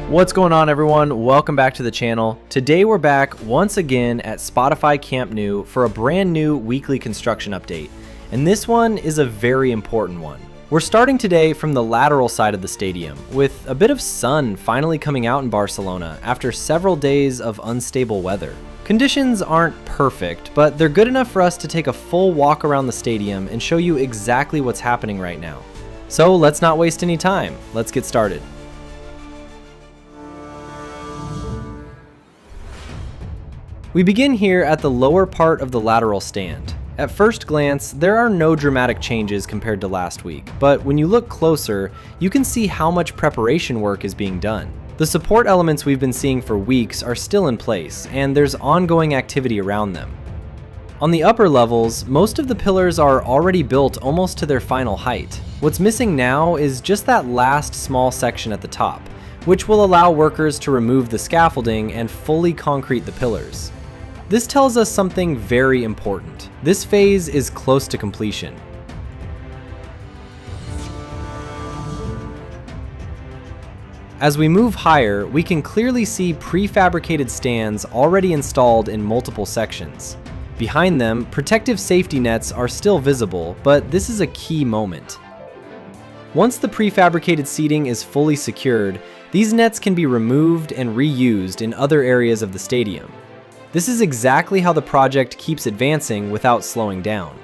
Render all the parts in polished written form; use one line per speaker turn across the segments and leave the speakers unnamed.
What's going on, everyone? Welcome back to the channel. Today we're back once again at Spotify Camp Nou for a brand new weekly construction update, and this one is a very important one. We're starting today from the lateral side of the stadium, with a bit of sun finally coming out in Barcelona after several days of unstable weather. Conditions aren't perfect, but they're good enough for us to take a full walk around the stadium and show you exactly what's happening right now. So let's not waste any time. Let's get started. We begin here at the lower part of the lateral stand. At first glance, there are no dramatic changes compared to last week, but when you look closer, you can see how much preparation work is being done. The support elements we've been seeing for weeks are still in place, and there's ongoing activity around them. On the upper levels, most of the pillars are already built almost to their final height. What's missing now is just that last small section at the top, which will allow workers to remove the scaffolding and fully concrete the pillars. This tells us something very important. This phase is close to completion. As we move higher, we can clearly see prefabricated stands already installed in multiple sections. Behind them, protective safety nets are still visible, but this is a key moment. Once the prefabricated seating is fully secured, these nets can be removed and reused in other areas of the stadium. This is exactly how the project keeps advancing without slowing down.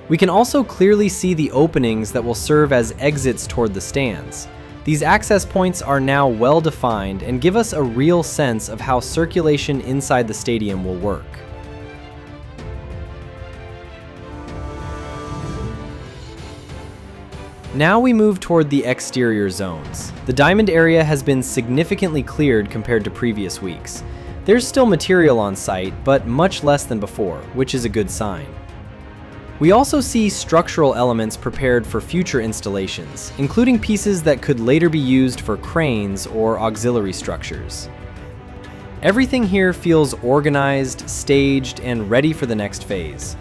We can also clearly see the openings that will serve as exits toward the stands. These access points are now well defined and give us a real sense of how circulation inside the stadium will work. Now we move toward the exterior zones. The diamond area has been significantly cleared compared to previous weeks. There's still material on site, but much less than before, which is a good sign. We also see structural elements prepared for future installations, including pieces that could later be used for cranes or auxiliary structures. Everything here feels organized, staged, and ready for the next phase.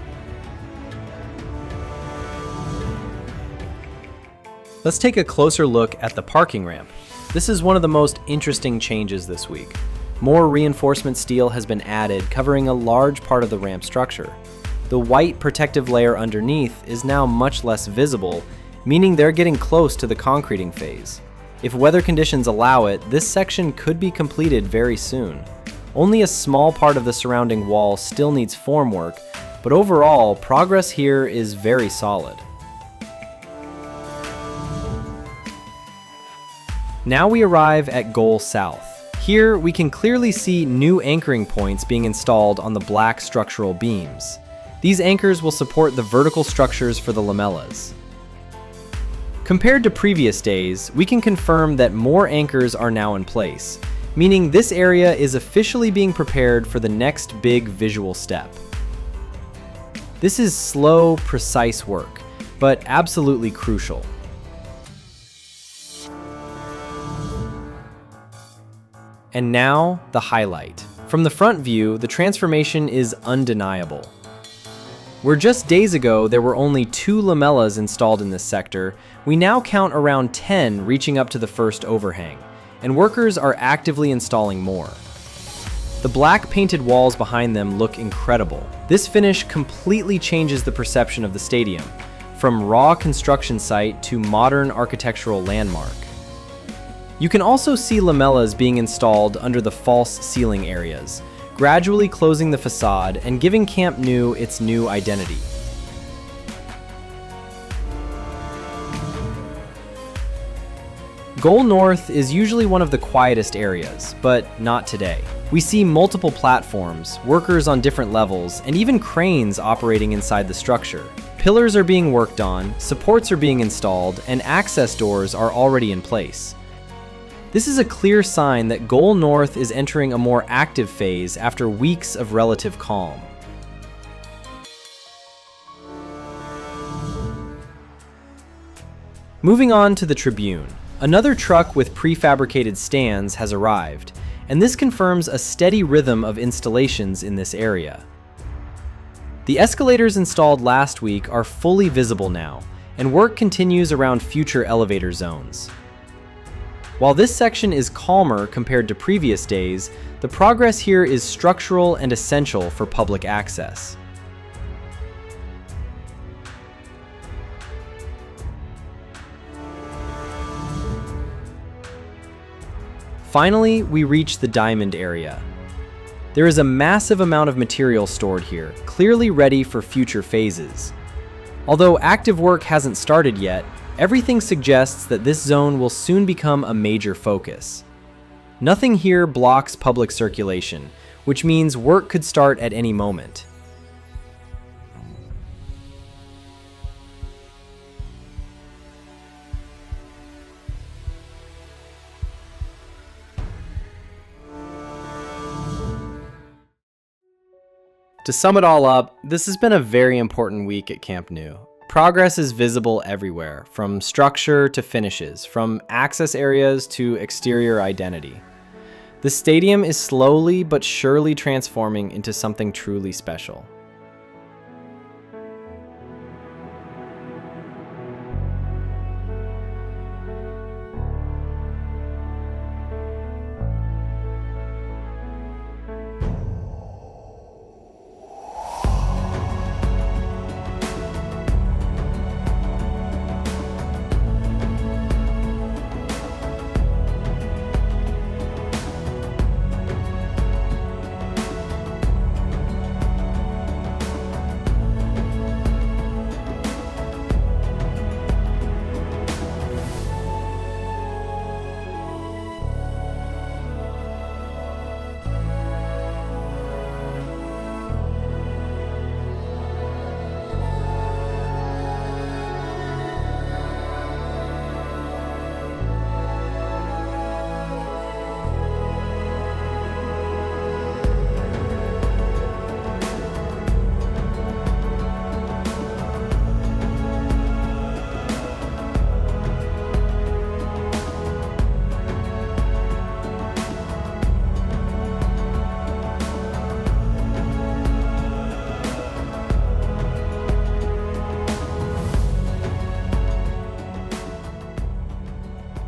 Let's take a closer look at the parking ramp. This is one of the most interesting changes this week. More reinforcement steel has been added, covering a large part of the ramp structure. The white protective layer underneath is now much less visible, meaning they're getting close to the concreting phase. If weather conditions allow it, this section could be completed very soon. Only a small part of the surrounding wall still needs formwork, but overall, progress here is very solid. Now we arrive at Gol South. Here, we can clearly see new anchoring points being installed on the black structural beams. These anchors will support the vertical structures for the lamellas. Compared to previous days, we can confirm that more anchors are now in place, meaning this area is officially being prepared for the next big visual step. This is slow, precise work, but absolutely crucial. And now, the highlight. From the front view, the transformation is undeniable. Where just days ago there were only 2 lamellas installed in this sector, we now count around 10 reaching up to the first overhang, and workers are actively installing more. The black painted walls behind them look incredible. This finish completely changes the perception of the stadium, from raw construction site to modern architectural landmark. You can also see lamellas being installed under the false ceiling areas, gradually closing the facade and giving Camp Nou its new identity. Gol North is usually one of the quietest areas, but not today. We see multiple platforms, workers on different levels, and even cranes operating inside the structure. Pillars are being worked on, supports are being installed, and access doors are already in place. This is a clear sign that Gol North is entering a more active phase after weeks of relative calm. Moving on to the Tribune. Another truck with prefabricated stands has arrived, and this confirms a steady rhythm of installations in this area. The escalators installed last week are fully visible now, and work continues around future elevator zones. While this section is calmer compared to previous days, the progress here is structural and essential for public access. Finally, we reach the diamond area. There is a massive amount of material stored here, clearly ready for future phases. Although active work hasn't started yet, everything suggests that this zone will soon become a major focus. Nothing here blocks public circulation, which means work could start at any moment. To sum it all up, this has been a very important week at Camp Nou. Progress is visible everywhere, from structure to finishes, from access areas to exterior identity. The stadium is slowly but surely transforming into something truly special.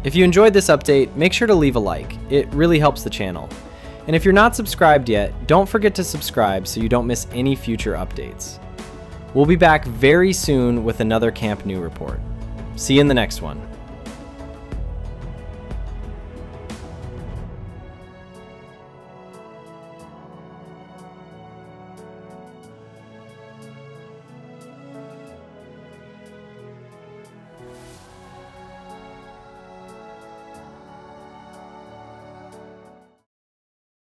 If you enjoyed this update, make sure to leave a like. It really helps the channel. And if you're not subscribed yet, don't forget to subscribe so you don't miss any future updates. We'll be back very soon with another Camp Nou report. See you in the next one.